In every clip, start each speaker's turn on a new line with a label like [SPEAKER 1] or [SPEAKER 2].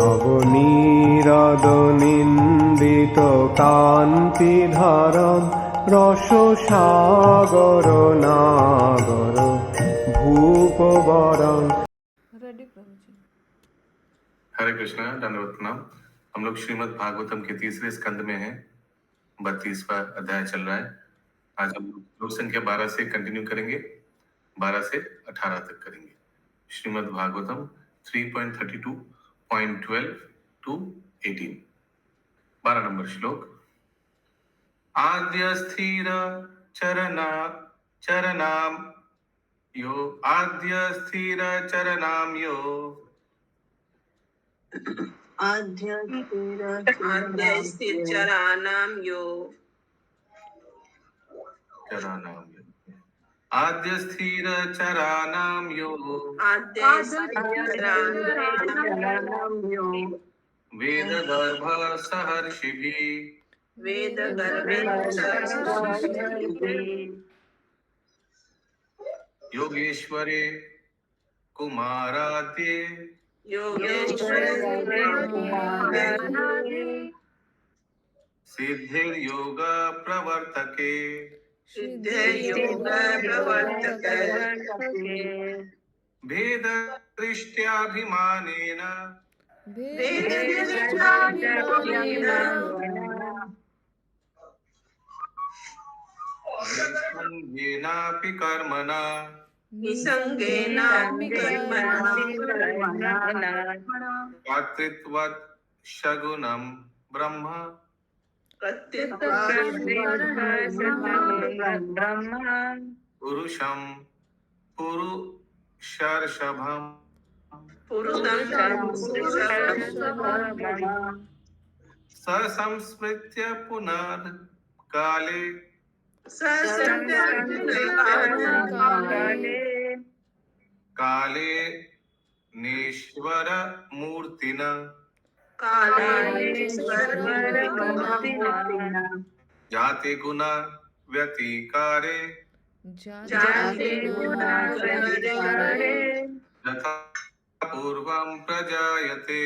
[SPEAKER 1] নবনীরদনিন্দিত কান্তিধারম রসসাগর নাগর ভূপবরং।
[SPEAKER 2] Ready प्रभु जी।
[SPEAKER 3] हरे कृष्णा, दंडवत प्रणाम। हम लोग श्रीमद् भागवतम के तीसरे स्कंद में हैं। 32वां अध्याय चल रहा है। आज हम लोग संख्या 12 से कंटिन्यू करेंगे, 12 से 18 तक करेंगे। श्रीमद् भागवतम 3.32.12 टू 18। 12 नंबर श्लोक। आद्य स्थिर चरना चरनाम यो आद्य स्थिर चरनाम यो
[SPEAKER 4] आद्य स्थिर चरानाम यो
[SPEAKER 3] चरानाम यो आद्य स्थिर चरानाम यो
[SPEAKER 4] आद्य स्थिर चरानाम यो
[SPEAKER 3] वेद गर्भ सहर्षिभिः
[SPEAKER 4] वेद गर्भे
[SPEAKER 3] योगेश्वरे कुमाराद्ये सिद्धिर्योग प्रवर्तके भेद दृष्ट्याभिमानेन निसंगेनापि कर्मणा कर्तृत्वत् सगुणं ब्रह्म पुरुषं पुरुषर्षभम् संस्मृत्य पुनर्काले काले नेश्वर मूर्तिना जाते गुना व्यतिकारे यथा पूर्वं प्रजायते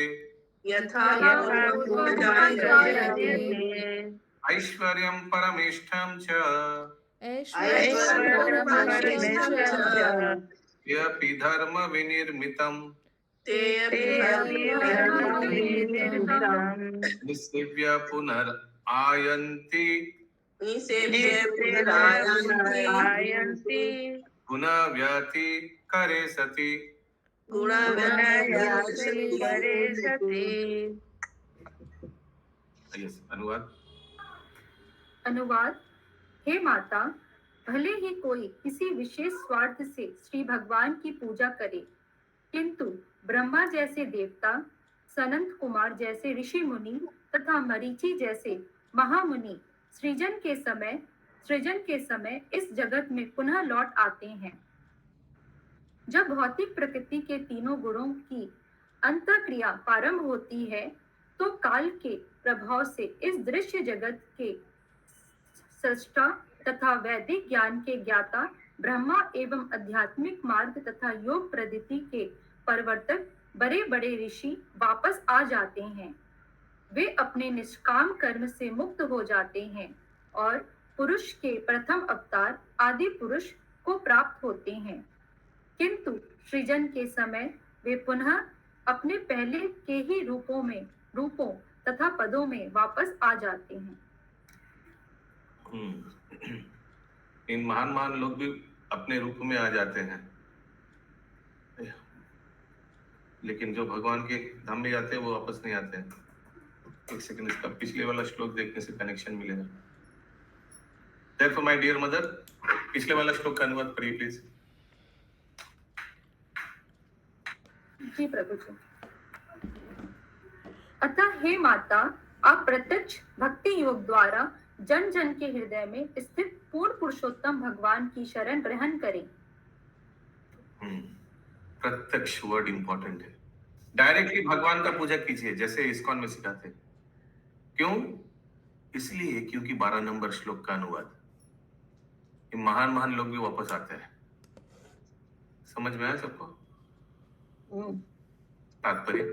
[SPEAKER 3] ऐश्वर्यं परमेष्ठं च यपि धर्म विनिर्मितं निसेव्य पुनरायन्ति गुणव्यति करे सति। अनुवाद।
[SPEAKER 5] अनुवाद। हे माता, भले ही कोई किसी विशेष स्वार्थ से श्री भगवान की पूजा करे, किंतु ब्रह्मा जैसे देवता, सनंत कुमार जैसे ऋषि मुनि तथा मरीचि जैसे महामुनि सृजन के समय इस जगत में पुनः लौट आते हैं। जब भौतिक प्रकृति के तीनों गुणों की अंतःक्रिया प्रारंभ होती है, तो काल के प्रभाव से इस दृश्य जगत के सृष्टा तथा वैदिक ज्ञान के ज्ञाता ब्रह्मा एवं आध्यात्मिक मार्ग तथा योग पद्धति के प्रवर्तक बड़े बड़े ऋषि वापस आ जाते हैं। वे अपने निष्काम कर्म से मुक्त हो जाते हैं और पुरुष के प्रथम अवतार आदि पुरुष को प्राप्त होते हैं, किंतु सृजन के समय वे पुनः अपने पहले के ही रूपों तथा पदों में वापस आ जाते हैं।
[SPEAKER 3] इन महान लोग भी अपने रूप में आ जाते हैं, लेकिन जो भगवान के धाम में जाते हैं वो वापस नहीं आते हैं। एक सेकंड, इसका पिछले वाला श्लोक देखने से कनेक्शन मिलेगा। Therefore, my dear mother, पिछले वाला श्लोक का अनुवाद पढ़िए प्लीज।
[SPEAKER 5] जी प्रभु जी। अतः हे माता, आप प्रत्यक्ष भक्ति योग द्वारा जन जन के हृदय में स्थित पूर्ण पुरुषोत्तम भगवान की शरण ग्रहण करें।
[SPEAKER 3] प्रत्यक्ष वर्ड इंपॉर्टेंट है। डायरेक्टली भगवान का पूजा कीजिए जैसे इस्कॉन में सिखाते। क्यों? इसलिए क्योंकि 12 नंबर श्लोक का अनुवाद, महान लोग भी वापस आते हैं। समझ में आया सबको तात्पर्य?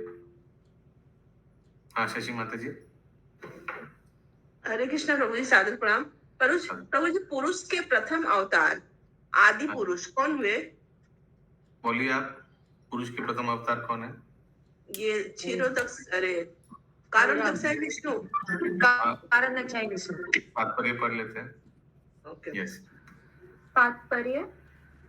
[SPEAKER 3] हाँ शशि माता जी।
[SPEAKER 4] हरे कृष्णा प्रभु जी, सादर प्रणाम। प्रभु जी, पुरुष के प्रथम अवतार आदि पुरुष कौन हुए?
[SPEAKER 3] बोलिए आप, पुरुष के प्रथम अवतार कौन है?
[SPEAKER 4] ये क्षीरोदक, अरे कारण दक्षाय विष्णु, कारण दक्षाय विष्णु।
[SPEAKER 3] तात्पर्य पढ़ लेते हैं।
[SPEAKER 4] ओके।
[SPEAKER 3] यस।
[SPEAKER 5] तात्पर्य: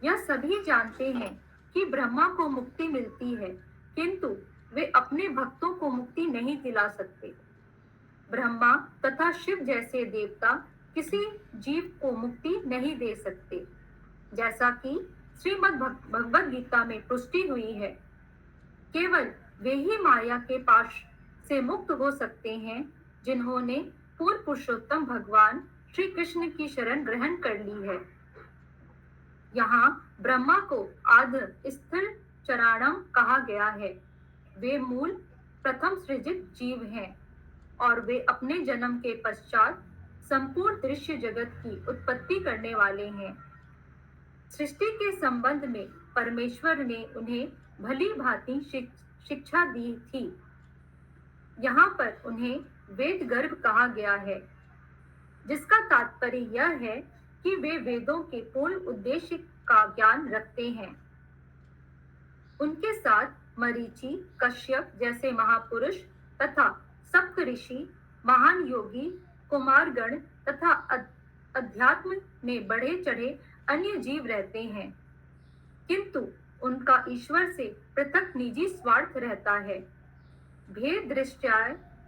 [SPEAKER 5] यह सभी जानते हैं कि ब्रह्मा को मुक्ति मिलती है, किंतु वे अपने भक्तों को मुक्ति नहीं दिला सकते। ब्रह्मा तथा शिव जैसे देवता किसी जीव को मुक्ति नहीं दे सकते, जैसा कि श्रीमद् भगवद गीता में पुष्टि हुई है। केवल वे ही माया के पाश से मुक्त हो सकते हैं जिन्होंने पूर्ण पुरुषोत्तम भगवान श्री कृष्ण की शरण ग्रहण कर ली है। यहाँ ब्रह्मा को आद्य स्थिर चराणम कहा गया है। वे मूल प्रथम सृजित जीव हैं और वे अपने जन्म के पश्चात संपूर्ण दृश्य जगत की उत्पत्ति करने वाले हैं। सृष्टि के संबंध में परमेश्वर ने उन्हें भली भांति शिक्षा दी थी। यहाँ पर उन्हें वेद गर्भ कहा गया है, जिसका तात्पर्य यह है कि वे वेदों के पूर्ण उद्देश्य का ज्ञान रखते हैं। उनके साथ मरीचि, कश्यप जैसे महापुरुष तथा सप्त ऋषि, महान योगी, कुमारगण तथा अध्यात्म में बढ़े चढ़े अन्य जीव रहते हैं, किंतु उनका ईश्वर से पृथक निजी स्वार्थ रहता है। भेद दृष्टया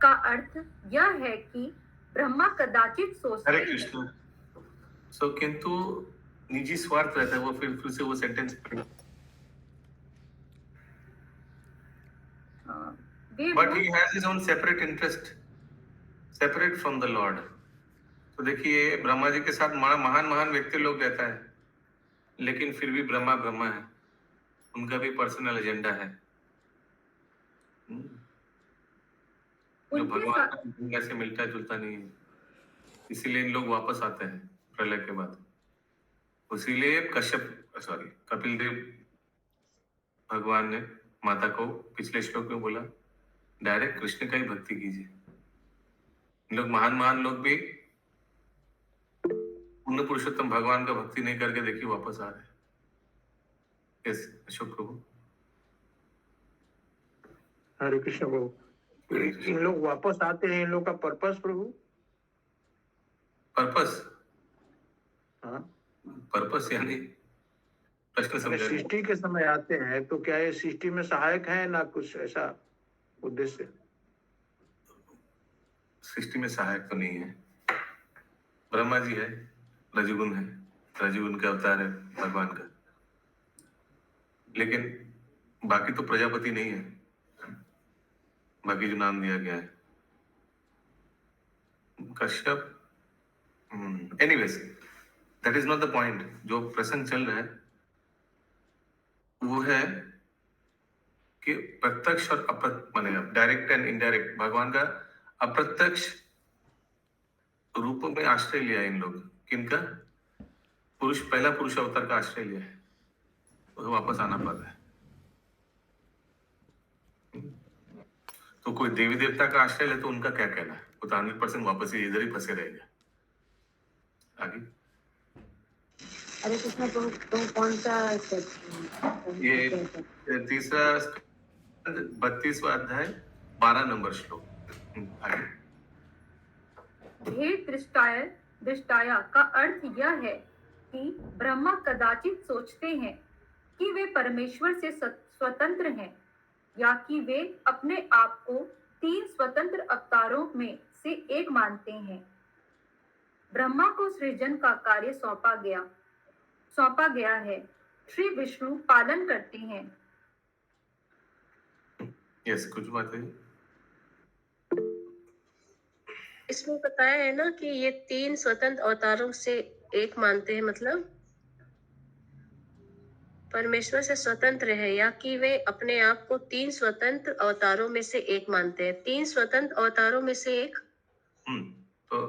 [SPEAKER 5] का अर्थ यह है कि ब्रह्मा कदाचित सोचते
[SPEAKER 3] हरे कृष्ण। सो किंतु निजी स्वार्थ रहता है, वो फिर से वो sentence but he has his own separate interest, separate from the Lord. तो देखिए ब्रह्मा जी के साथ महान महान व्यक्ति लोग रहता है, लेकिन फिर भी ब्रह्मा ब्रह्मा है, उनका भी पर्सनल एजेंडा है। जो भगवान का दुनिया से मिलता जुलता नहीं है, इसीलिए इन लोग वापस आते हैं प्रलय के बाद। इसीलिए कपिल देव भगवान ने माता को पिछले श्लोक में बोला, डायरेक्ट कृष्ण का ही भक्ति कीजिए। इन लोग महान लोग भी पूर्ण पुरुषोत्तम भगवान का भक्ति नहीं करके देखिए वापस आ रहे हैं। यस अशोक प्रभु।
[SPEAKER 1] हरे कृष्ण प्रभु। इन लोग वापस आते हैं, इन लोग का पर्पस प्रभु?
[SPEAKER 3] पर्पस?
[SPEAKER 1] हाँ,
[SPEAKER 3] पर्पस यानी प्रश्न समझा।
[SPEAKER 1] सृष्टि के समय आते हैं तो क्या ये सृष्टि में सहायक है ना कुछ ऐसा उद्देश्य?
[SPEAKER 3] सृष्टि में सहायक तो नहीं है, ब्रह्मा जी है, रजोगुण है, रजोगुण का अवतार है भगवान का, लेकिन बाकी तो प्रजापति नहीं है, बाकी जो नाम दिया गया है Kashyap. Anyways that is not the point. जो प्रसंग चल रहा है वो है कि प्रत्यक्ष और माने डायरेक्ट एंड इनडायरेक्ट भगवान का अप्रत्यक्ष रूप में आश्रय लिया इन लोग। किनका? पहला पुरुष अवतार का आश्रय लिया है, तो वापस आना पड़ रहा है। तो कोई देवी देवता का आश्रय ले तो उनका क्या कहना है? वो तो 100% वापस ही इधर ही फंसे रहेगा। आगे
[SPEAKER 4] अरे कृष्ण प्रभु, तुम कौन सा
[SPEAKER 3] ये तीसरा 32वां अध्याय 12 नंबर श्लोक। आगे
[SPEAKER 5] भेद दृष्टाया का अर्थ यह है कि ब्रह्मा कदाचित सोचते हैं कि वे परमेश्वर से स्वतंत्र हैं, या कि वे अपने आप को 3 स्वतंत्र अवतारों में से एक मानते हैं। ब्रह्मा को सृजन का कार्य सौंपा गया है, श्री विष्णु पालन करते हैं।
[SPEAKER 3] यस कुछ बात है।
[SPEAKER 6] इसमें बताया है ना कि ये 3 स्वतंत्र अवतारों से एक मानते हैं, मतलब परमेश्वर से स्वतंत्र है, या कि वे अपने आप को 3 स्वतंत्र अवतारों में से एक मानते हैं। 3 स्वतंत्र अवतारों में से एक।
[SPEAKER 3] तो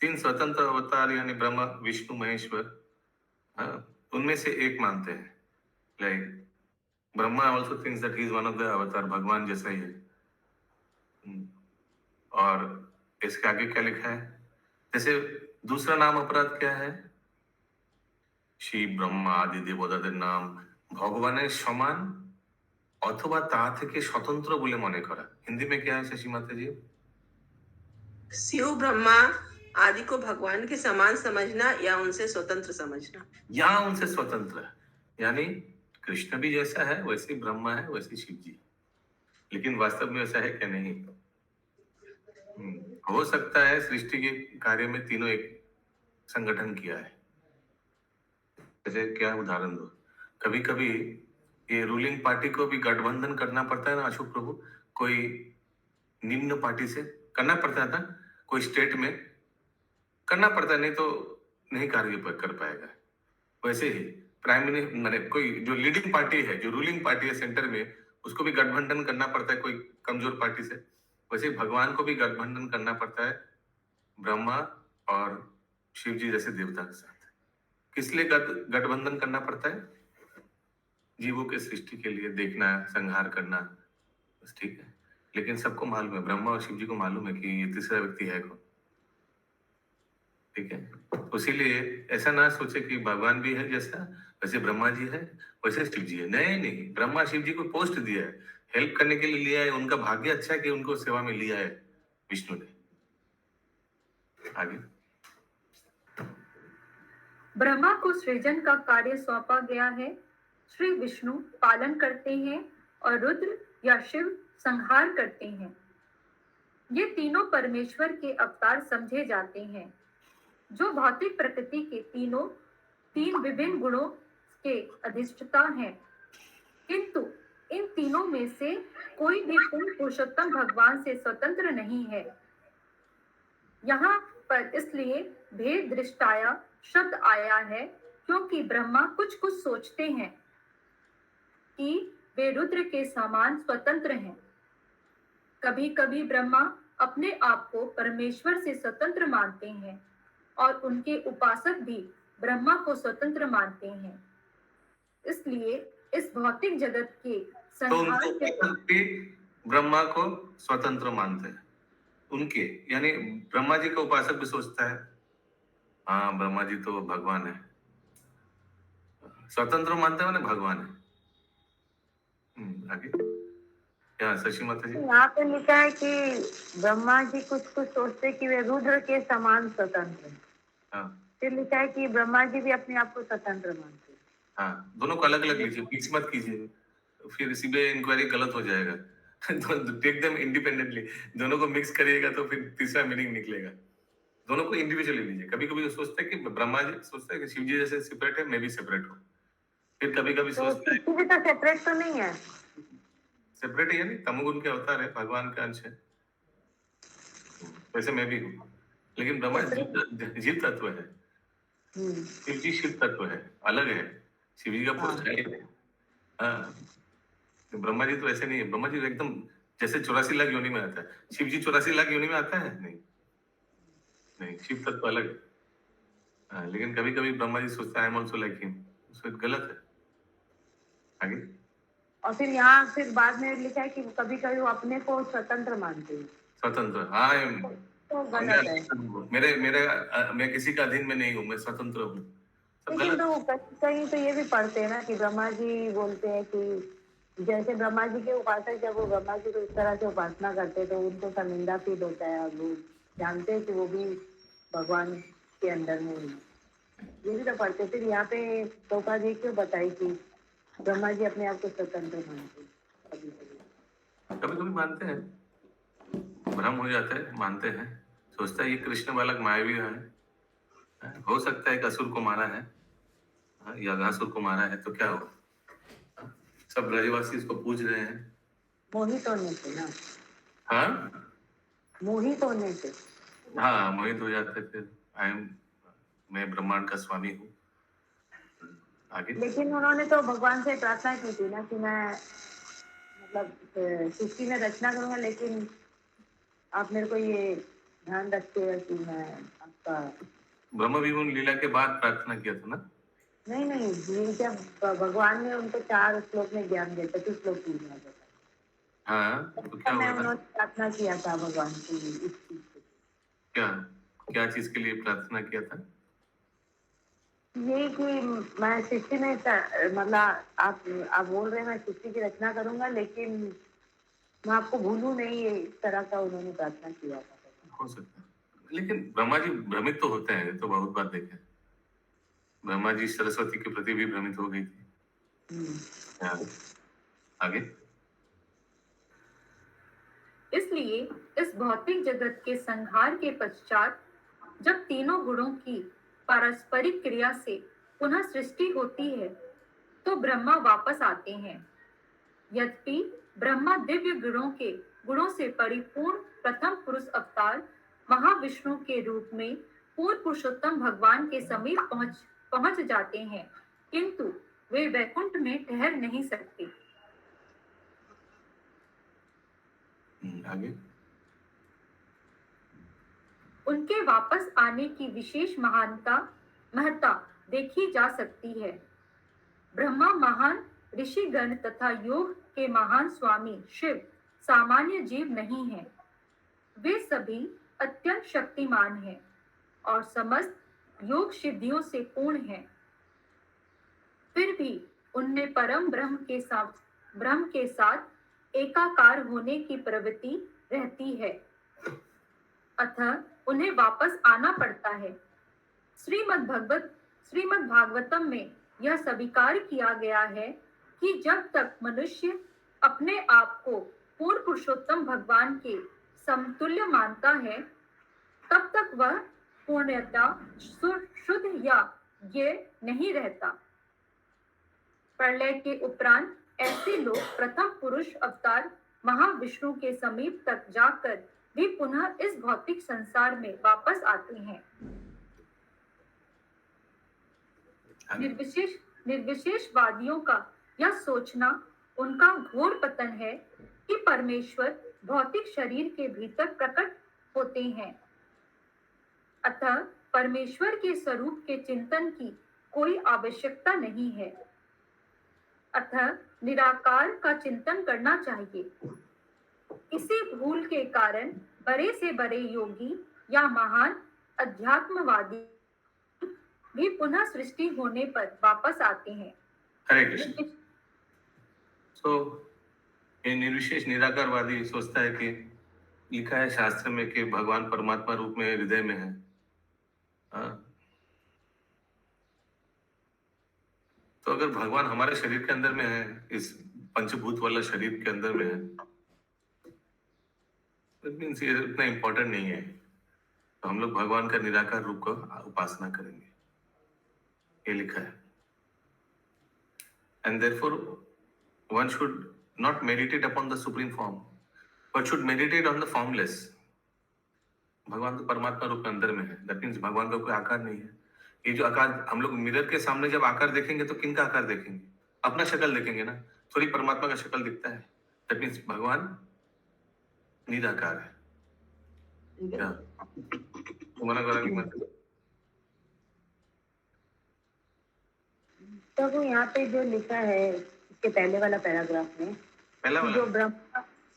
[SPEAKER 3] 3 स्वतंत्र अवतार यानी ब्रह्मा विष्णु महेश्वर, उनमें से एक मानते हैं। Like Brahma also thinks that he is one of the अवतार, भगवान जैसा ही है। और इसके आगे क्या लिखा है? जैसे दूसरा नाम अपराध क्या है? শিব ব্রহ্মা আদি দেবতাদের নাম ভগবানের সমান অথবা তা থেকে স্বতন্ত্র বলে মনে করা। হিন্দি में क्या है शशि माता जी?
[SPEAKER 4] शिव ब्रह्मा आदि को भगवान के समान समझना या उनसे स्वतंत्र समझना।
[SPEAKER 3] या उनसे स्वतंत्र, यानी कृष्ण भी जैसा है वैसे ही ब्रह्मा है, वैसे ही शिव जी, लेकिन वास्तव में वैसा है क्या? नहीं। हो सकता है सृष्टि के कार्य में तीनों एक संगठन किया है। जैसे क्या उदाहरण दो? कभी कभी ये रूलिंग पार्टी को भी गठबंधन करना पड़ता है ना अशोक प्रभु, कोई निम्न पार्टी से करना पड़ता था, कोई स्टेट में करना पड़ता है, नहीं तो नहीं कार्य कर पाएगा। वैसे ही प्राइम मिनिस्टर मैंने कोई जो लीडिंग पार्टी है, जो रूलिंग पार्टी है सेंटर में, उसको भी गठबंधन करना पड़ता है कोई कमजोर पार्टी से। वैसे ही भगवान को भी गठबंधन करना पड़ता है ब्रह्मा और शिव जी जैसे देवता के साथ। किस लिए गठबंधन करना पड़ता है? जीवों के सृष्टि के लिए, देखना, संहार करना, बस ठीक है। लेकिन सबको मालूम है, ब्रह्मा और शिव जी को मालूम है कि ये तीसरा व्यक्ति है कौन, ठीक है। इसीलिए ऐसा ना सोचे कि भगवान भी है जैसा, वैसे ब्रह्मा जी है, वैसे शिव जी है। नहीं नहीं, ब्रह्मा शिव जी को पोस्ट दिया है, हेल्प करने के लिए लिया है। उनका भाग्य अच्छा है कि उनको सेवा में लिया है विष्णु ने। आगे
[SPEAKER 5] ब्रह्मा को सृजन का कार्य सौंपा गया है, श्री विष्णु पालन करते हैं और रुद्र या शिव संहार करते हैं। ये तीनों परमेश्वर के अवतार समझे जाते हैं, जो भौतिक प्रकृति के तीन विभिन्न गुणों के अधिष्ठाता हैं। किंतु इन तीनों में से कोई भी पूर्ण पुरुषोत्तम भगवान से स्वतंत्र नहीं है। यहाँ पर इसलिए भेद दृष्टाया शब्द आया है, क्योंकि ब्रह्मा कुछ सोचते हैं कि वे रुद्र के समान स्वतंत्र हैं। कभी कभी ब्रह्मा अपने आप को परमेश्वर से स्वतंत्र मानते हैं और उनके उपासक भी ब्रह्मा को स्वतंत्र मानते हैं। इसलिए इस भौतिक जगत के संहार के
[SPEAKER 3] ब्रह्मा को स्वतंत्र मानते हैं उनके, यानी ब्रह्मा जी का उपासक भी सोचता है हाँ ब्रह्मा जी तो भगवान है, स्वतंत्र मानते हैं ना भगवान है। आगे यहाँ शशि माता जी,
[SPEAKER 7] यहाँ पे लिखा है कि ब्रह्मा जी कुछ सोचते कि वे रुद्र के समान स्वतंत्र हैं।
[SPEAKER 3] हाँ
[SPEAKER 7] फिर लिखा है कि ब्रह्मा जी भी अपने आप को स्वतंत्र मानते हैं।
[SPEAKER 3] हाँ, दोनों को अलग अलग लीजिए, मिक्स मत कीजिए, फिर सीबीआई इंक्वायरी गलत हो जाएगा। टेक देम इंडिपेंडेंटली, दोनों को मिक्स करिएगा तो फिर तीसरा मीनिंग निकलेगा। दोनों को इंडिविजुअली लीजिए। कभी कभी सोचते हैं कि ब्रह्मा जी सोचते हैं कि शिव जी जैसे सेपरेट है, मैं भी सेपरेट हूँ। फिर कभी कभी सोचते हैं
[SPEAKER 7] शिव जी तो सेपरेट तो नहीं है,
[SPEAKER 3] सेपरेट है, यानी तमोगुण के अवतार है, भगवान का अंश है, वैसे मैं भी हूँ। लेकिन ब्रह्मा जीव तत्व है, शिव जी शिव तत्व है, अलग है। शिव जी का पुरुष है। हाँ, तो ब्रह्मा जी तो ऐसे नहीं है। ब्रह्मा जी एकदम जैसे 84 लाख योनि में आता है, शिव जी 84 लाख योनि में आता है नहीं, नहीं, शिव तत्व अलग है। हाँ, लेकिन कभी कभी ब्रह्मा जी सोचता है I am also like him, उसको गलत है। आगे
[SPEAKER 7] और फिर यहाँ फिर बाद में लिखा है कि कभी कभी वो अपने को स्वतंत्र मानते हैं।
[SPEAKER 3] स्वतंत्र, हाँ,
[SPEAKER 7] तो गलत है।
[SPEAKER 3] मैं किसी का अधीन में नहीं हूँ, मैं स्वतंत्र हूँ।
[SPEAKER 7] लेकिन तो कहीं तो ये भी पढ़ते हैं ना कि ब्रह्मा जी बोलते हैं कि जैसे ब्रह्मा जी के उपासक जब वो ब्रह्मा जी को इस तरह से उपासना करते तो उनको शर्मिंदा फील होता है, और वो जानते हैं कि वो भी भगवान के अंदर में है। ये भी तो पढ़ते। फिर यहाँ पे टोपा जी क्यों बताई कि ब्रह्मा जी अपने आप को स्वतंत्र मानते हैं?
[SPEAKER 3] कभी कभी मानते हैं, भ्रम हो जाता है, मानते हैं, सोचता है ये कृष्ण बालक मायावी है, हो सकता है कि असुर को मारा है या अघासुर को मारा है, तो क्या हो, सब ब्रजवासी इसको पूज रहे हैं।
[SPEAKER 7] मोहित होने से ना,
[SPEAKER 3] हाँ
[SPEAKER 7] मोहित होने से,
[SPEAKER 3] हाँ, मोहित हो जाते फिर मैं ब्रह्मांड का स्वामी हूँ। आगे
[SPEAKER 7] लेकिन उन्होंने तो भगवान से प्रार्थना की थी ना कि मैं मतलब सृष्टि में रचना करूंगा, लेकिन आप मेरे को ये ध्यान रखिएगा कि मैं आपका
[SPEAKER 3] ब्रह्म विभून लीला के बाद प्रार्थना किया था ना?
[SPEAKER 7] नहीं, ये जब भगवान ने उनको 4 श्लोक में ज्ञान दिया, 25 श्लोक की
[SPEAKER 3] हाँ, तो क्या
[SPEAKER 7] मैं
[SPEAKER 3] हुआ था?
[SPEAKER 7] उन्होंने प्रार्थना किया था भगवान की इस चीज से।
[SPEAKER 3] क्या क्या चीज के लिए प्रार्थना किया था?
[SPEAKER 7] ये कि मैं सृष्टि में मतलब आप बोल रहे हैं मैं सृष्टि की रचना करूंगा, लेकिन मैं आपको भूलूं नहीं, ये इस तरह का उन्होंने प्रार्थना किया था।
[SPEAKER 3] हो सकता है, लेकिन ब्रह्मा जी भ्रमित तो होते हैं, ये तो बहुत बार देखे। ब्रह्मा जी सरस्वती के प्रति भी भ्रमित हो गई थी।
[SPEAKER 7] हम्म।
[SPEAKER 3] हाँ, आगे।
[SPEAKER 5] इसलिए इस भौतिक जगत के संहार के पश्चात जब तीनों गुणों की पारस्परिक क्रिया से पुनः सृष्टि होती है तो ब्रह्मा वापस आते हैं। यद्यपि ब्रह्मा दिव्य गुणों से परिपूर्ण प्रथम पुरुष अवतार महाविष्णु के रूप में पूर्ण पुरुषोत्तम भगवान के समीप पहुंच जाते हैं, किंतु वे वैकुंठ में ठहर नहीं सकते।
[SPEAKER 3] आगे।
[SPEAKER 5] उनके वापस आने की विशेष महत्ता देखी जा सकती है। ब्रह्मा महान ऋषिगण तथा योग के महान स्वामी शिव सामान्य जीव नहीं हैं। वे सभी अत्यंत शक्तिमान हैं और समस्त योग सिद्धियों से पूर्ण हैं। फिर भी उनमें परम ब्रह्म के साथ एकाकार होने की प्रवृत्ति रहती है, अतः उन्हें वापस आना पड़ता है। श्रीमद् भागवतम में यह स्वीकार किया गया है कि जब तक मनुष्य अपने आप को पूर्ण पुरुषोत्तम भगवान के समतुल्य मानता है, तब तक वह पूर्णतः शुद्ध या ज्ञ नहीं रहता। प्रलय के उपरांत ऐसे लोग प्रथम पुरुष अवतार महाविष्णु के समीप तक जाकर भी पुनः इस भौतिक संसार में वापस आते हैं। निर्विशेषवादियों का यह सोचना उनका घोर पतन है कि परमेश्वर भौतिक शरीर के भीतर प्रकट होते हैं, अतः परमेश्वर के स्वरूप के चिंतन की कोई आवश्यकता नहीं है, अतः निराकार का चिंतन करना चाहिए। इसी भूल के कारण बड़े से बड़े योगी या महान अध्यात्मवादी भी पुनः सृष्टि होने पर वापस आते हैं।
[SPEAKER 3] हरे कृष्ण। तो ये निर्विशेष निराकारवादी सोचता है कि लिखा है शास्त्र में कि भगवान परमात्मा रूप में हृदय में है। तो अगर भगवान हमारे शरीर के अंदर में है, इस पंचभूत वाला शरीर के अंदर में है, मीन्स ये इतना इम्पोर्टेंट नहीं है, तो हम लोग भगवान का निराकार रूप को उपासना करेंगे, ये लिखा है। And therefore, one should not meditate upon the supreme form, but should meditate on the formless. भगवान तो परमात्मा रूप में अंदर में है, that means भगवान का कोई आकार नहीं है। ये जो आकार हम लोग मिरर के सामने जब आकार देखेंगे तो किन का आकार देखेंगे? अपना शक्ल देखेंगे ना, थोड़ी परमात्मा का शक्ल दिखता है। that means भगवान निराकार है। क्या तुम्हारा गौरव की मत
[SPEAKER 7] तो यहाँ पे जो लिखा है इसके पहले वाला पैराग्राफ में,
[SPEAKER 3] पहला वाला
[SPEAKER 7] जो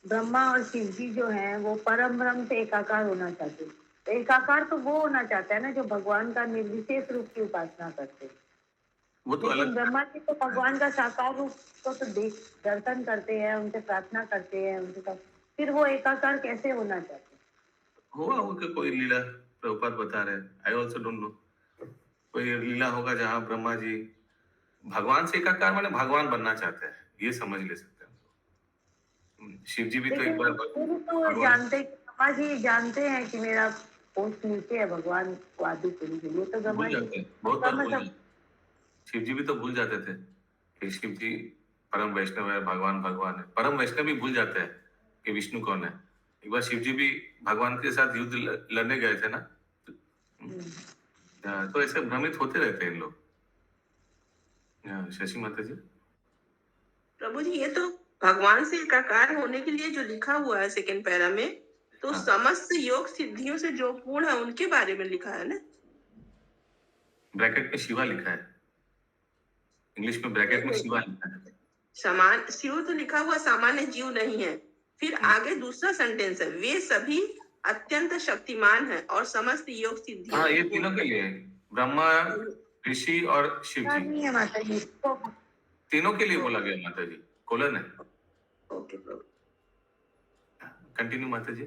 [SPEAKER 7] ब्रह्मा और शिव जी जो हैं वो परम ब्रह्म से एकाकार होना चाहते हैं। तो एकाकार तो वो होना चाहता है ना जो भगवान का निर्विशेष रूप की उपासना करते हैं।
[SPEAKER 3] वो तो अलग।
[SPEAKER 7] ब्रह्मा जी तो भगवान का साकार रूप को तो देख दर्शन करते हैं, उनसे प्रार्थना करते हैं, उनसे सब, फिर वो एकाकार कैसे होना चाहते हैं?
[SPEAKER 3] हुआ उनके कोई लीला प्रभुपाद बता रहे हैं, आई ऑल्सो डोंट नो। कोई लीला होगा जहाँ ब्रह्मा जी भगवान से एकाकार माने भगवान बनना चाहते हैं, ये समझ ले सकते हैं। शिव जी भी तो एक बार
[SPEAKER 7] तो जानते हैं कि मेरा पोस्ट नीचे है भगवान को आदि करने के लिए, तो
[SPEAKER 3] भूल जाते हैं, बहुत बार भूल जाते। शिव जी भी तो भूल जाते थे कि शिव जी परम वैष्णव है, भगवान भगवान है। परम वैष्णव भी भूल जाते हैं कि विष्णु कौन है। एक बार शिव जी भी भगवान के साथ युद्ध लड़ने गए थे ना, तो ऐसे भ्रमित होते रहते हैं इन लोग। शशि माता जी।
[SPEAKER 4] प्रभु जी, ये तो भगवान से एकाकार होने के लिए जो लिखा हुआ है सेकंड पैरा में, तो समस्त योग सिद्धियों से जो पूर्ण है उनके बारे में लिखा है ना।
[SPEAKER 3] ब्रैकेट में शिवा लिखा है, इंग्लिश में ब्रैकेट में शिवा लिखा है।
[SPEAKER 4] समान शिव तो लिखा हुआ सामान्य जीव नहीं है, फिर आगे दूसरा सेंटेंस है, वे सभी अत्यंत शक्तिमान है और समस्त योग सिद्धियों
[SPEAKER 3] हाँ, ये
[SPEAKER 4] से
[SPEAKER 3] तीनों के लिए है, ब्रह्मा, ऋषि और शिव जी,
[SPEAKER 7] नहीं है माता जी।
[SPEAKER 3] तीनों के लिए बोला गया माता जी, कोलन है।
[SPEAKER 4] ओके प्रभु।
[SPEAKER 3] कंटिन्यू माता जी।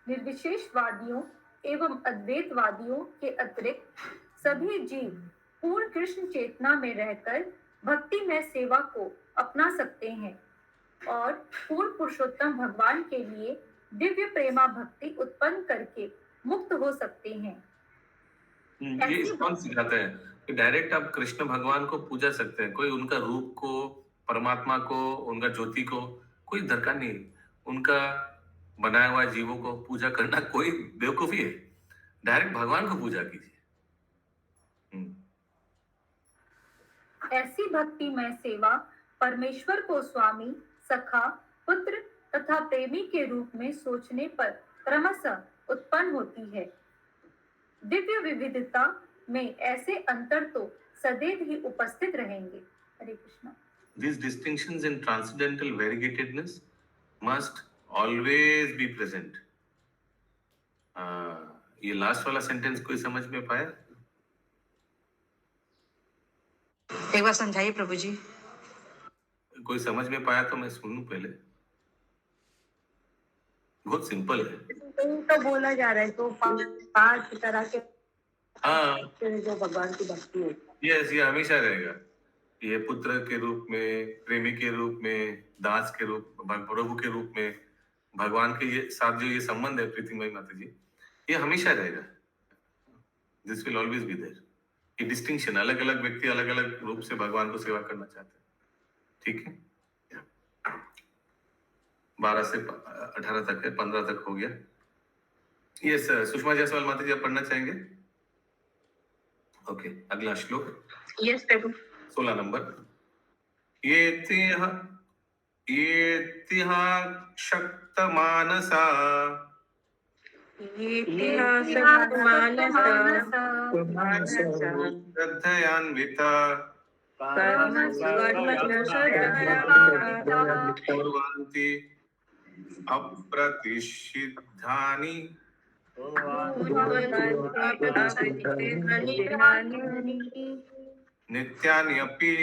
[SPEAKER 5] निर्विशेषवादियों एवं अद्वैतवादियों के अतिरिक्त सभी जीव पूर्ण कृष्ण चेतना में रहकर भक्ति में सेवा को अपना सकते हैं और पूर्ण पुरुषोत्तम भगवान के लिए दिव्य प्रेमा भक्ति उत्पन्न करके मुक्त हो सकते हैं।
[SPEAKER 3] ये कौन सिखाता है कि डायरेक्ट आप कृष्ण भगवान को पूजा सकते हैं, कोई उनका रूप को, परमात्मा को, उनका ज्योति को कोई दरकार नहीं, उनका बनाया हुआ जीवों को पूजा करना कोई बेवकूफी है, डायरेक्ट भगवान को पूजा कीजिए।
[SPEAKER 5] ऐसी भक्ति में सेवा परमेश्वर को स्वामी, सखा, पुत्र तथा प्रेमी के रूप में सोचने पर क्रमशः उत्पन्न होती है। दिव्य विविधता में ऐसे अंतर तो सदैव ही उपस्थित रहेंगे। हरे Krishna.
[SPEAKER 3] These distinctions in transcendental variegatedness must always be present. ये लास्ट वाला सेंटेंस कोई समझ में पाया?
[SPEAKER 8] एक बार समझाइए प्रभु जी।
[SPEAKER 3] कोई समझ में पाया तो मैं सुनूं पहले। बहुत सिंपल है।
[SPEAKER 7] तो बोला जा रहा है तो पांच तरह के
[SPEAKER 3] हाँ,
[SPEAKER 7] जो भगवान की भक्ति है।
[SPEAKER 3] यस, ये हमेशा रहेगा। ये पुत्र के रूप में, प्रेमी के रूप में, दास के रूप, प्रभु के रूप में, भगवान के ये साथ जो ये संबंध है प्रीतिमयी माता जी, ये हमेशा रहेगा। This will always be there. ये डिस्टिंक्शन, अलग अलग व्यक्ति अलग अलग रूप से भगवान को सेवा करना चाहते हैं, ठीक है। 12 से 18 तक है, 15 तक हो गया। ये सुषमा जायसवाल माता जी आप पढ़ना चाहेंगे? ओके, अगला श्लोक।
[SPEAKER 6] यस प्रभु।
[SPEAKER 3] 16 नंबर। ये शक्त मानसा श्रद्धयान्विता कुर्वन्ति अप्रतिषिद्धानि नित्यान्यपि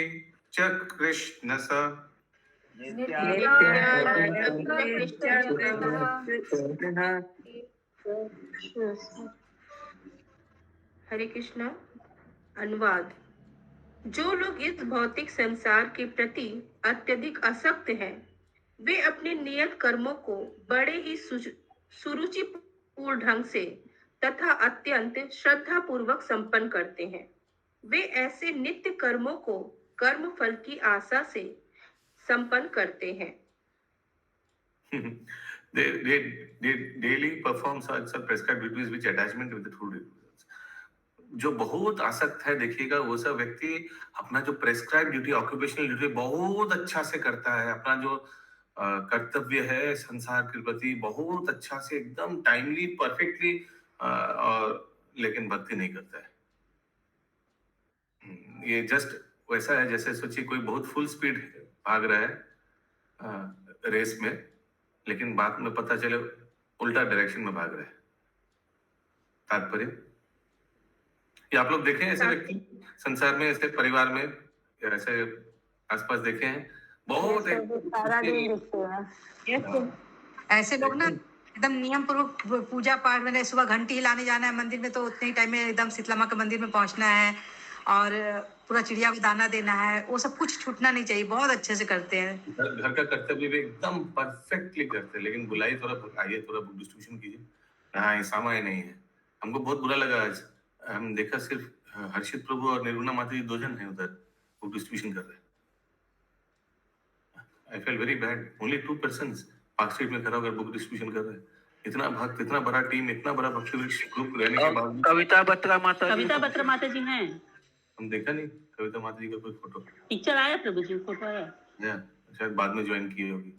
[SPEAKER 3] च कृष्णस।
[SPEAKER 4] हरे कृष्णा। अनुवाद। जो लोग इस भौतिक संसार के प्रति अत्यधिक आसक्त हैं, वे अपने नियत कर्मों को बड़े ही सुरुचिपूर्ण ढंग से तथा अत्यंत श्रद्धा पूर्वक संपन्न करते हैं। वे ऐसे नित्य कर्मों को कर्म फल की आशा से संपन्न करते हैं।
[SPEAKER 3] they daily perform such prescribed duties which attachment with the true results. जो बहुत आसक्त है, देखिएगा वो सब व्यक्ति अपना जो प्रेस्क्राइब ड्यूटी, ऑक्यूपेशनल ड्यूटी बहुत अच्छा से करता है, अपना जो कर्तव्य है संसार के प्रति बहुत अच्छा से, एकदम टाइमली, परफेक्टली, और लेकिन भक्ति नहीं करता है। ये जस्ट वैसा है जैसे सोचिए कोई बहुत फुल स्पीड भाग रहा है रेस में, लेकिन बाद में पता चले उल्टा डायरेक्शन में भाग रहा है। तात्पर्य ये आप लोग देखे हैं ऐसे व्यक्ति संसार में, ऐसे परिवार में, ऐसे आसपास देखे हैं बहुत
[SPEAKER 8] ऐसे लोग ना एकदम नियम पूर्वक पूजा पाठ में, सुबह घंटी हिलाने जाना है मंदिर में तो उतने ही टाइम में एकदम शीतला के मंदिर में पहुंचना है और पूरा चिड़िया को दाना देना है, वो सब कुछ छूटना नहीं चाहिए, बहुत अच्छे से करते हैं।
[SPEAKER 3] घर का कर्तव्य भी एकदम परफेक्टली करते हैं, लेकिन बुलाई थोड़ा आइए थोड़ा बुक डिस्ट्रीब्यूशन कीजिए, हाँ ऐसा नहीं है। हमको बहुत बुरा लगा आज, हम देखा सिर्फ हर्षित प्रभु और निर्गुणा माता जी 2 जन हैं उधर बुक डिस्ट्रीब्यूशन कर रहे हैं। I feel very bad, only 2 persons Park Street में खड़ा होकर बुक डिस्ट्रीब्यूशन कर रहे हैं। इतना भक्त, इतना बड़ा टीम, इतना बड़ा भक्ति ग्रुप रहने के बाद
[SPEAKER 9] कविता बत्रा माता जी हैं।
[SPEAKER 3] हम देखा नहीं कविता माता जी का कोई फोटो।
[SPEAKER 9] पिक्चर आया प्रभु जी, फोटो आया
[SPEAKER 3] या शायद बाद में ज्वाइन किए होगी।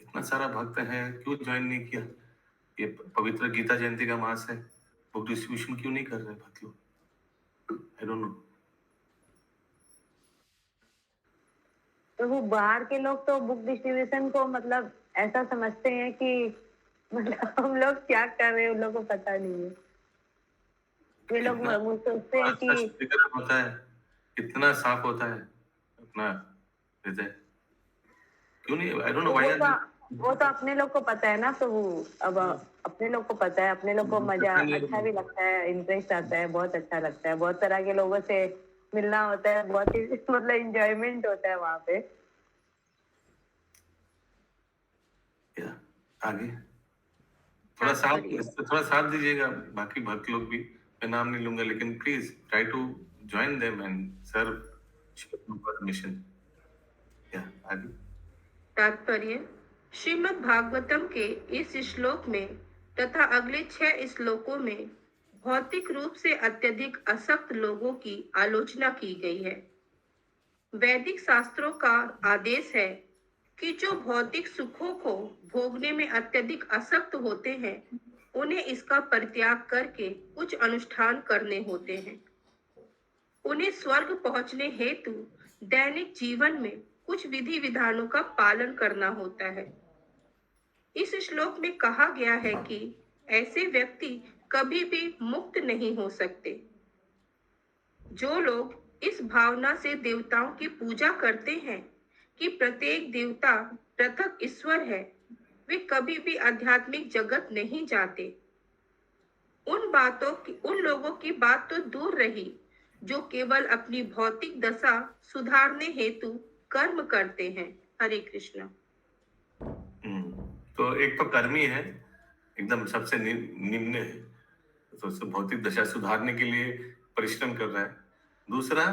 [SPEAKER 3] इतना सारा भक्त है, क्यों ज्वाइन नहीं किया? ये पवित्र गीता जयंती का मास है, बुक डिस्ट्रीब्यूशन क्यों नहीं कर रहे भक्त लोग? I don't know.
[SPEAKER 7] तो प्रभु बाहर के लोग तो बुक डिस्ट्रीब्यूशन को मतलब ऐसा समझते हैं कि मतलब हम लोग क्या कर रहे हैं उन लोगों को पता नहीं है। वे लोग
[SPEAKER 3] कितना
[SPEAKER 7] वो सोचते हैं
[SPEAKER 3] अच्छा
[SPEAKER 7] कि
[SPEAKER 3] स्पीकर होता है, कितना साफ होता है अपना हृदय। क्यों नहीं, आई डोंट नो व्हाई
[SPEAKER 7] वो तो अपने लोग को पता है ना प्रभु। अब अपने लोग को पता है, अपने लोग को मजा अच्छा भी लगता है, इंटरेस्ट आता है, बहुत अच्छा लगता है, बहुत तरह के लोगों से मिलना होता है, बहुत ही मतलब इंजॉयमेंट होता है वहाँ पे।
[SPEAKER 3] या आगे थोड़ा साथ दीजिएगा बाकी भक्त लोग भी। मैं नाम नहीं लूंगा लेकिन please try to join them and serve mission. या आगे
[SPEAKER 4] तात्पर्य श्रीमद् भागवतम के इस श्लोक में तथा अगले 6 श्लोकों में भौतिक रूप से अत्यधिक असक्त लोगों की आलोचना की गई है। वैदिक शास्त्रों का आदेश है कि जो भौतिक सुखों को भोगने में अत्यधिक असक्त होते हैं उन्हें इसका परित्याग करके कुछ अनुष्ठान करने होते हैं। उन्हें स्वर्ग पहुंचने हेतु दैनिक जीवन में कुछ विधि विधानों का पालन करना होता है। इस श्लोक में कहा गया है कि ऐसे व्यक्ति कभी भी मुक्त नहीं हो सकते। जो लोग इस भावना से देवताओं की पूजा करते हैं कि प्रत्येक देवता पृथक ईश्वर है, वे कभी भी आध्यात्मिक जगत नहीं जाते। उन लोगों की बात तो दूर रही जो केवल अपनी भौतिक दशा सुधारने हेतु कर्म करते हैं। हरे कृष्णा।
[SPEAKER 3] तो एक तो कर्मी है, एकदम सबसे निम्न है, तो उससे भौतिक दशा सुधारने के लिए परिश्रम कर रहा है। दूसरा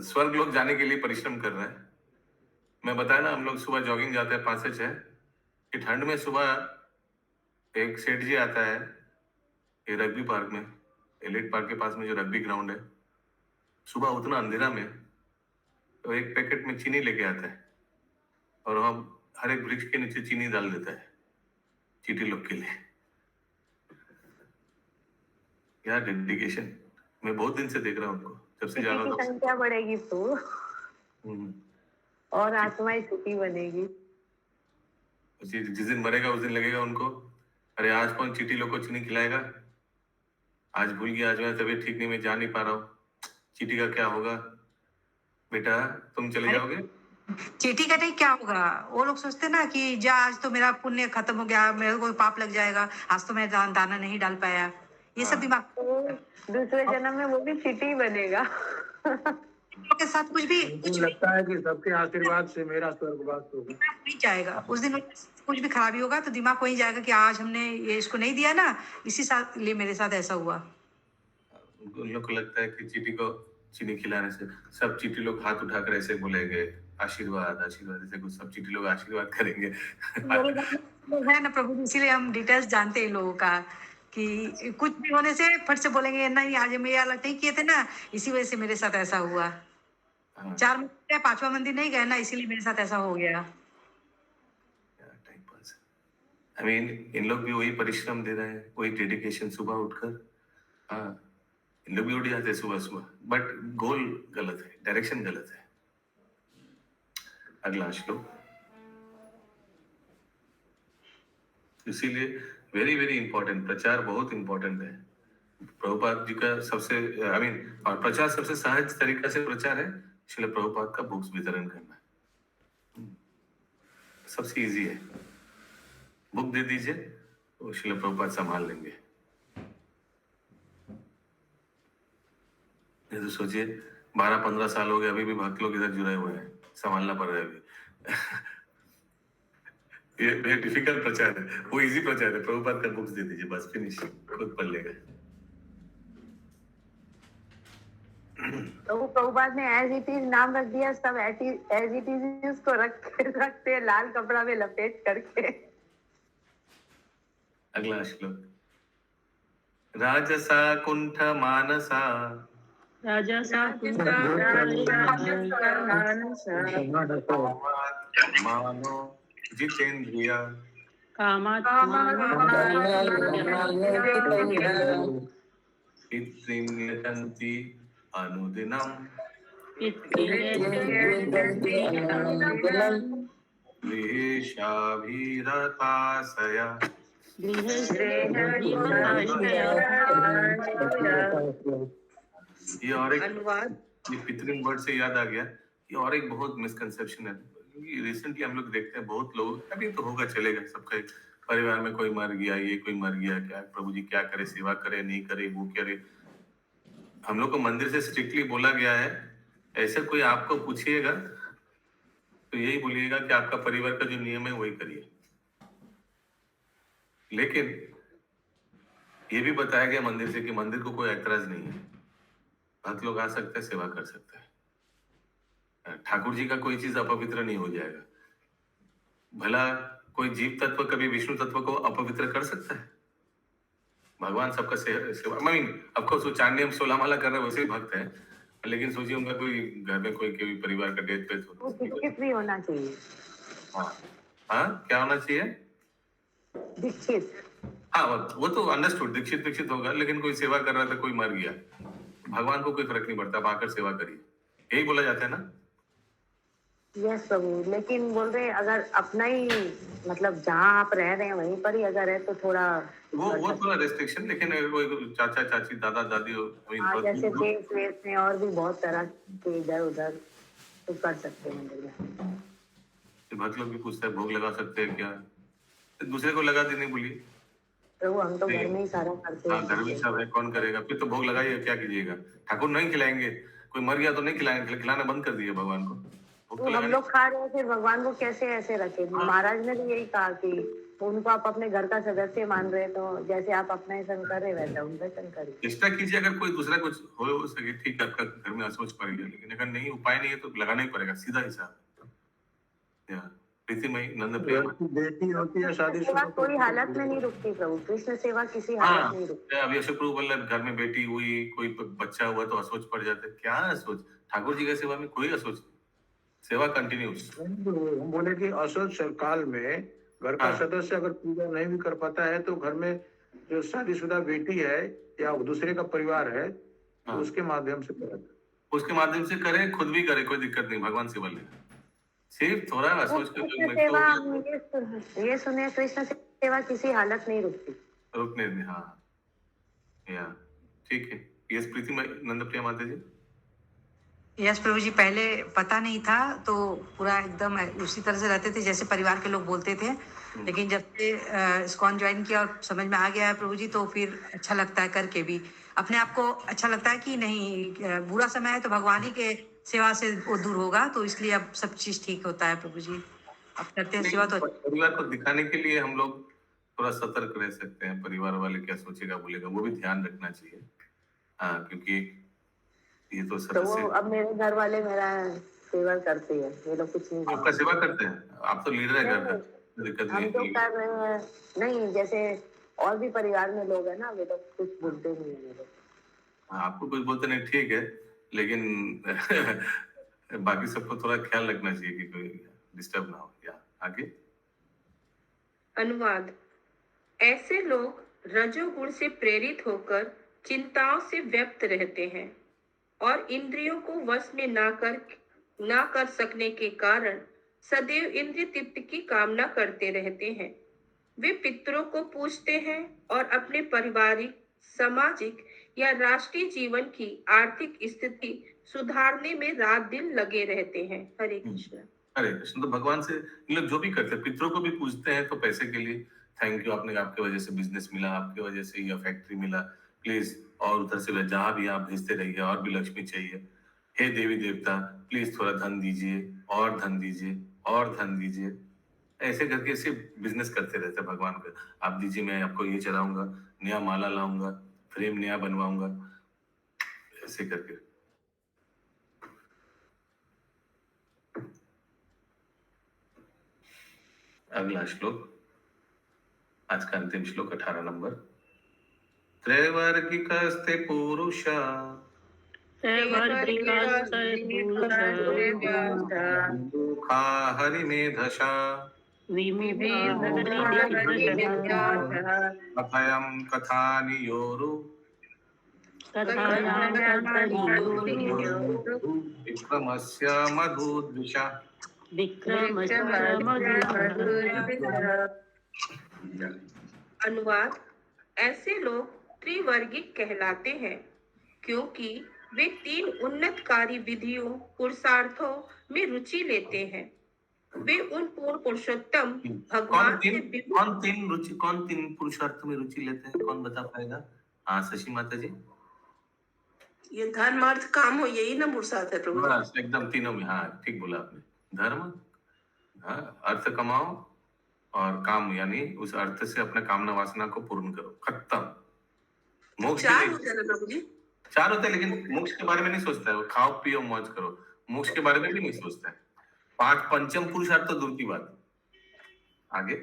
[SPEAKER 3] स्वर्ग लोक जाने के लिए परिश्रम कर रहा है। मैं बताया ना, हम लोग सुबह जॉगिंग जाते हैं 5 से 6 कि ठंड में सुबह एक सेठ जी आता है ये रग्बी पार्क में, एलिट पार्क के पास में जो रग्बी ग्राउंड है, सुबह उतना अंधेरा में तो एक पैकेट में चीनी लेके आता है और हम हर एक वृक्ष के नीचे चीनी डाल देता है चीटी लोग के लिए। क्या डेडिकेशन! मैं बहुत दिन से देख रहा हूँ उनको, जब से जा रहा हूँ।
[SPEAKER 7] संख्या बढ़ेगी तो और आत्माएं सुखी बनेगी।
[SPEAKER 3] जिस दिन मरेगा उस दिन लगेगा उनको, अरे आज कौन चीटी लोग को चीनी खिलाएगा, आज भूल गया, आज मेरा तबीयत ठीक नहीं, मैं जा नहीं पा रहा हूँ, चीटी का क्या होगा? बेटा तुम चले जाओगे?
[SPEAKER 8] चीटी का नहीं, क्या होगा? वो लोग सोचते ना कि जा आज तो मेरा पुण्य खत्म हो गया, मेरे को पाप लग जाएगा, आज तो मैं दाना नहीं डाल पाया, ये सब दिमाग।
[SPEAKER 7] तो दूसरे जन्म में वो भी चीटी बनेगा।
[SPEAKER 8] के साथ कुछ
[SPEAKER 1] लगता है कि सबके आशीर्वाद से मेरा स्वर्गवास होगा,
[SPEAKER 8] नहीं जाएगा। उस दिन कुछ भी खराबी होगा तो दिमाग वही जाएगा कि आज हमने ये इसको नहीं दिया ना, इसी साथ लिए मेरे साथ ऐसा हुआ।
[SPEAKER 3] उन लोग को लगता है कि चीटी को चीनी खिलाने से सब चीटी लोग हाथ उठाकर ऐसे बोलेंगे आशीर्वाद आशीर्वाद, ऐसे कुछ सब चीटी लोग आशीर्वाद करेंगे।
[SPEAKER 8] है ना प्रभु, इसीलिए हम डिटेल्स जानते हैं लोगों का कि कुछ भी होने से फट से बोलेंगे नहीं आज हम ये अलग नहीं किए थे ना, इसी वजह से मेरे साथ ऐसा हुआ। 4 मंदिर 5वां मंदिर नहीं गए ना, इसीलिए मेरे साथ ऐसा हो गया।
[SPEAKER 3] I mean, इन लोग भी वही परिश्रम दे रहे हैं, वही डेडिकेशन, सुबह उठकर इन लोग भी उठ जाते हैं सुबह सुबह, बट गोल गलत है, डायरेक्शन गलत है। अगला श्लोक, इसीलिए वेरी वेरी इंपॉर्टेंट, प्रचार बहुत इंपॉर्टेंट है। प्रभुपाद जी का सबसे और प्रचार सबसे सहज तरीका से प्रचार है श्रील प्रभुपाद का बुक्स वितरण करना, सबसे इजी है। बुक दे दीजिए, वो श्रील प्रभुपाद संभाल लेंगे। ये तो सोचिए 12-15 साल हो गए, अभी भी भक्त लोग इधर जुड़े हुए हैं, संभालना पड़ रहा है अभी। ये डिफिकल्ट प्रचार है, वो इजी प्रचार है। प्रभुपाद का बुक्स दे दीजिए, बस फिनिश, खुद पढ़ लेगा।
[SPEAKER 7] तो वो प्रभुपाद ने एज इट इज नाम रख दिया, सब एज इट इज उसको रखते हैं लाल कपड़ा में लपेट करके।
[SPEAKER 3] अगला श्लोक, राजसा कुंठ मानसा मानो जितेंद्रिय पितृं यजन्ति अनुदिनम् गृहेशाभिरताशया ये और एक
[SPEAKER 4] अनुवाद
[SPEAKER 3] ये पितृन वर्ड से याद आ गया। ये और एक बहुत मिसकंसेप्शन है, क्योंकि रिसेंटली हम लोग देखते हैं बहुत लोग, अभी तो होगा चलेगा, सबके परिवार में कोई मर गया, ये कोई मर गया, क्या प्रभु जी क्या करे, सेवा करे नहीं करे, वो करे। हम लोग को मंदिर से स्ट्रिक्टली बोला गया है, ऐसा कोई आपको पूछिएगा तो यही बोलिएगा कि आपका परिवार का जो नियम है वही करिए। लेकिन ये भी बताया गया मंदिर से कि मंदिर को कोई ऐतराज नहीं है, भक्त लोग आ सकते हैं, सेवा कर सकते हैं। ठाकुर जी का कोई चीज अपवित्र नहीं हो जाएगा। भला कोई जीव तत्व कभी विष्णु तत्व को अपवित्र कर सकता है? भगवान सबका सेवा, आई मीन ऑफकोर्स वो 4 नियम 16 माला कर रहे वैसे ही भक्त है, लेकिन सोचिए उनका कोई घर में कोई परिवार का डेथ पेथ
[SPEAKER 7] वो दीक्षित भी होना चाहिए।
[SPEAKER 3] हाँ हाँ, क्या होना चाहिए?
[SPEAKER 7] दीक्षित।
[SPEAKER 3] हाँ वो तो अंडरस्टूड, दीक्षित होगा, लेकिन कोई सेवा कर रहा था, कोई मर गया, भगवान को कोई फर्क नहीं पड़ता, आप आकर सेवा करिए, यही बोला जाता है ना।
[SPEAKER 7] यस प्रभु, लेकिन बोल रहे अगर अपना ही मतलब जहाँ आप रह रहे हैं वहीं पर ही अगर है तो थोड़ा
[SPEAKER 3] वो थोड़ा रेस्ट्रिक्शन, लेकिन कोई चाचा चाची दादा दादी
[SPEAKER 7] हाँ, जैसे देश वेश में और भी बहुत तरह के इधर उधर तो कर सकते हैं मंदिर में।
[SPEAKER 3] भक्त लोग भी पूछते हैं भोग लगा सकते हैं क्या? दूसरे को लगा देने बोलिए।
[SPEAKER 7] प्रभु हम तो घर में ही सारा करते
[SPEAKER 3] हाँ, घर में सब है, कौन करेगा? फिर तो भोग लगाइए, क्या कीजिएगा? ठाकुर नहीं खिलाएंगे, कोई मर गया तो नहीं खिलाएंगे, खिलाना बंद कर दिए भगवान को।
[SPEAKER 7] तो हम लोग खा रहे हैं, फिर भगवान को कैसे ऐसे रखे? महाराज ने भी यही कहा कि उनको आप अपने घर का सदस्य मान रहे, तो जैसे आप अपना ही संग कर रहे वैसा उनका संग करिए।
[SPEAKER 3] चेष्टा कीजिए, अगर कोई दूसरा कुछ हो सके ठीक है, आपका घर में असोच पड़ गया, लेकिन अगर नहीं उपाय नहीं है तो लगाना ही पड़ेगा, सीधा हिसाब। प्रीतिमयी नंद प्रिया
[SPEAKER 1] बेटी होती है शादीशुदा,
[SPEAKER 7] कोई हालत में नहीं रुकती प्रभु, कृष्ण सेवा किसी हालत में नहीं रुकती।
[SPEAKER 3] अभी अशोक प्रभु बोल रहे घर में बेटी हुई, कोई बच्चा हुआ तो असोच पड़ जाते, क्या असोच? ठाकुर जी की सेवा में कोई असोच नहीं, सेवा कंटिन्यूस।
[SPEAKER 1] हम बोले कि असोच काल में घर का सदस्य अगर पूजा नहीं भी कर पाता है तो घर में जो शादीशुदा बेटी है या दूसरे का परिवार है तो उसके माध्यम से करे,
[SPEAKER 3] उसके माध्यम से करे, खुद भी करे, कोई दिक्कत नहीं, भगवान सेवा ले। सिर्फ थोड़ा असोच के
[SPEAKER 7] सेवा ये सुने, कृष्ण सेवा किसी हालत नहीं रुकती,
[SPEAKER 3] रुकने दे। हाँ या ठीक है। यस प्रीतिमयी नंद प्रिया माता जी।
[SPEAKER 8] यस प्रभु जी, पहले पता नहीं था तो पूरा एकदम उसी तरह से रहते थे जैसे परिवार के लोग बोलते थे, लेकिन जब से इस्कॉन ज्वाइन किया और समझ में आ गया है प्रभु जी, तो फिर अच्छा लगता है करके भी, अपने आप को अच्छा लगता है कि नहीं बुरा समय है तो भगवान ही के सेवा से वो दूर होगा, तो इसलिए अब सब चीज ठीक होता है प्रभु जी, अब करते हैं सेवा तो।
[SPEAKER 3] परिवार को दिखाने के लिए हम लोग थोड़ा सतर्क रह सकते हैं, परिवार वाले क्या सोचेगा बोलेगा वो भी ध्यान रखना चाहिए। हाँ, क्योंकि ये तो
[SPEAKER 7] सदस्य अब मेरे घर वाले मेरा सेवा करते हैं, ये लोग कुछ नहीं,
[SPEAKER 3] आपका सेवा करते हैं, आप तो लीडर है घर का, दिक्कत
[SPEAKER 7] हम तो कर रहे हैं नहीं, जैसे और भी परिवार में लोग हैं ना, वे लोग कुछ बोलते नहीं है, लोग
[SPEAKER 3] आपको कुछ बोलते नहीं, ठीक है, लेकिन बाकी सबको थोड़ा ख्याल रखना चाहिए कि कोई डिस्टर्ब ना हो। या आगे
[SPEAKER 4] अनुवाद। ऐसे लोग रजोगुण से प्रेरित होकर चिंताओं से व्यक्त रहते हैं और इंद्रियों को वश में ना कर सकने के कारण सदैव इंद्रिय तृप्ति की कामना करते रहते हैं। वे पितरों को पूजते हैं और अपने पारिवारिक, सामाजिक या राष्ट्रीय जीवन की आर्थिक स्थिति सुधारने में रात दिन लगे रहते हैं। हरे कृष्ण।
[SPEAKER 3] हरे कृष्ण। तो भगवान से इन लोग जो भी करते हैं, पितरों को भी पूजते हैं तो पैसे के लिए, थैंक यू, आपके वजह से बिजनेस मिला, आपके वजह से यह फैक्ट्री मिला, प्लीज, और उधर से जहां भी आप भेजते रहिए, और भी लक्ष्मी चाहिए, हे देवी देवता प्लीज थोड़ा धन दीजिए, और धन दीजिए, और धन दीजिए, ऐसे करके ऐसे बिजनेस करते रहते हैं भगवान का। आप दीजिए, मैं आपको ये चलाऊंगा, नया माला लाऊंगा, फ्रेम नया बनवाऊंगा, ऐसे करके। अगला श्लोक, आज का अंतिम श्लोक 18 नंबर। त्रैवर्गिकस्ते पुरुषा दुःखा हरिमेधसा कथयं कथानि योरु
[SPEAKER 9] कथायां तत्तदीयो
[SPEAKER 3] विक्रमस्य मधुद्विषा
[SPEAKER 9] विक्रमस्य मधुरः।
[SPEAKER 4] अनुवाद: ऐसे लोग त्रिवर्गिक कहलाते हैं क्योंकि वे 3 उन्नतकारी विधियों पुरुषार्थों में रुचि लेते हैं। वे उन पूर्ण पुरुषोत्तम भगवान से विमुख
[SPEAKER 3] कौन तीन पुरुषार्थ में रुचि लेते हैं? कौन बता पाएगा? हाँ, शशि माता जी।
[SPEAKER 10] ये धर्म अर्थ काम हो, यही ना पुरुषार्थ है प्रभु।
[SPEAKER 3] बस एकदम तीनों में। हाँ, ठीक बोला आपने। धर्म, हाँ, अर्थ कमाओ और काम, यानी उस अर्थ से अपने कामना वासना को पूर्ण करो। खत्म। मोक्ष के
[SPEAKER 10] 4
[SPEAKER 3] लिए
[SPEAKER 10] होते हैं ना प्रभु जी।
[SPEAKER 3] 4 होते हैं, लेकिन मोक्ष के बारे में नहीं सोचता है वो। खाओ पियो मौज करो, मोक्ष के बारे में भी नहीं सोचता है। 5 पंचम पुरुषार्थ तो दूर की बात। आगे,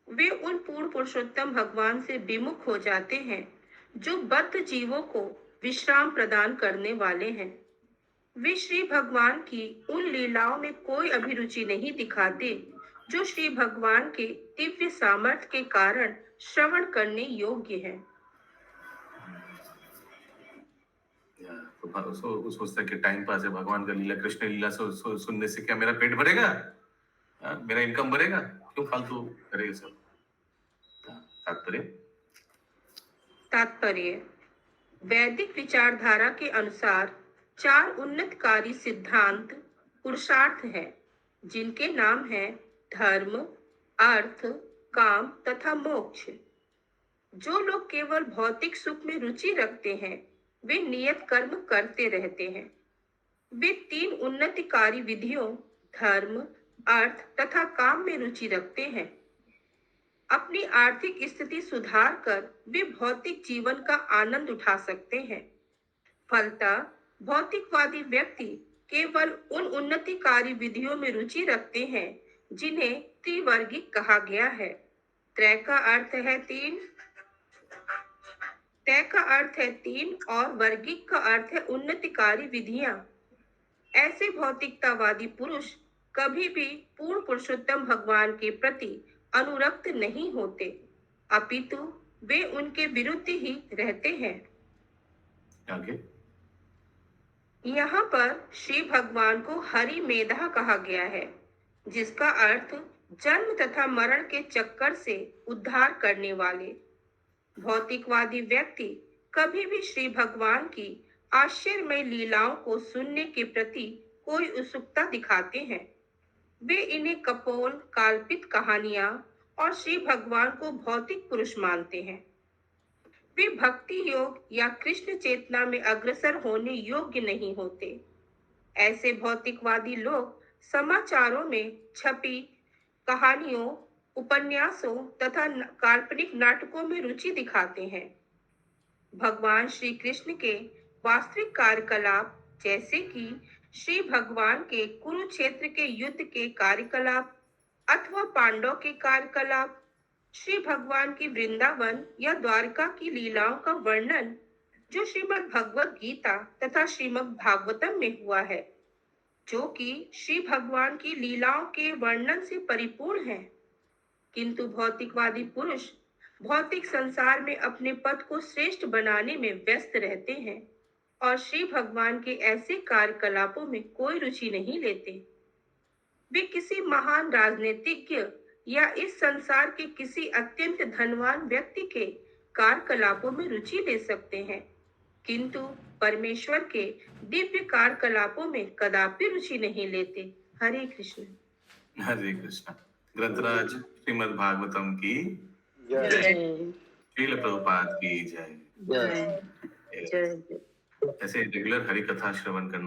[SPEAKER 4] वे उन पूर्ण पुरुषोत्तम भगवान से विमुख हो जाते हैं जो बद्ध जीवों को विश्राम प्रदान करने वाले हैं। वे श्री भगवान की उन लीलाओं में कोई अभिरुचि नहीं दिखाते जो श्री भगवान के दिव्य सामर्थ्य के कारण श्रवण करने योग्य है।
[SPEAKER 3] तो सोचता है कि टाइम पास है, भगवान का लीला, कृष्ण लीला सुनने से क्या मेरा पेट भरेगा? मेरा इनकम बढ़ेगा? क्यों फालतू करेगा सब?
[SPEAKER 4] तात्पर्य: वैदिक विचारधारा के अनुसार 4 उन्नतकारी सिद्धांत पुरुषार्थ है, जिनके नाम है धर्म, अर्थ, काम तथा मोक्ष। जो लोग केवल भौतिक सुख में रुचि रखते हैं वे नियत कर्म करते रहते हैं। वे 3 उन्नतिकारी विधियों धर्म, अर्थ तथा काम में रुचि रखते हैं। अपनी आर्थिक स्थिति सुधार कर वे भौतिक जीवन का आनंद उठा सकते हैं। फलतः भौतिकवादी व्यक्ति केवल उन उन्नतिकारी विधियों में रुचि रखते हैं जिन्हें त्रिवर्गिक कहा गया है। त्रय का अर्थ है 3, तय का अर्थ है 3 और वर्गिक का अर्थ है उन्नतिकारी विधियां। ऐसे भौतिकतावादी पुरुष कभी भी पूर्ण पुरुषोत्तम भगवान के प्रति अनुरक्त नहीं होते, अपितु वे उनके विरुद्ध ही रहते हैं।
[SPEAKER 3] आगे,
[SPEAKER 4] यहाँ पर श्री भगवान को हरि मेधा कहा गया है, जिसका अर्थ जन्म तथा मरण के चक्कर से उद्धार करने वाले। भौतिकवादी व्यक्ति कभी भी श्री भगवान की आश्चर्यमय लीलाओं को सुनने के प्रति कोई उत्सुकता दिखाते हैं। वे इन्हें कपोल, काल्पित कहानियां और श्री भगवान को भौतिक पुरुष मानते हैं। वे भक्ति योग या कृष्ण चेतना में अग्रसर होने योग्य नहीं होते। ऐसे भौतिकवादी लोग समाचारों में छपी कहानियों, उपन्यासों तथा काल्पनिक नाटकों में रुचि दिखाते हैं। भगवान श्री कृष्ण के वास्तविक कार्यकलाप जैसे कि श्री भगवान के कुरुक्षेत्र के युद्ध के कार्यकलाप अथवा पांडव के कार्यकलाप, श्री भगवान की वृंदावन या द्वारका की लीलाओं का वर्णन जो श्रीमद् भगवत गीता तथा श्रीमद् भागवतम में हुआ है, जो कि श्री भगवान की लीलाओं के वर्णन से परिपूर्ण है। किंतु भौतिकवादी पुरुष भौतिक संसार में अपने पद को श्रेष्ठ बनाने में व्यस्त रहते हैं और श्री भगवान के ऐसे कार्यकलापों में कोई रुचि नहीं लेते। वे किसी महान राजनीतिज्ञ या इस संसार के किसी अत्यंत धनवान व्यक्ति के कार्यकलापों में रुचि ले सकते हैं, किंतु परमेश्वर के दिव्य कार्यकलापों में कदापि रुचि नहीं लेते। हरे कृष्ण।
[SPEAKER 3] हरे कृष्ण। ग्रंथराज श्रीमद् भागवतम की
[SPEAKER 9] जय।
[SPEAKER 3] श्रील प्रभुपाद की जय।
[SPEAKER 9] जय।
[SPEAKER 3] ऐसे रेगुलर हरि कथा श्रवण करना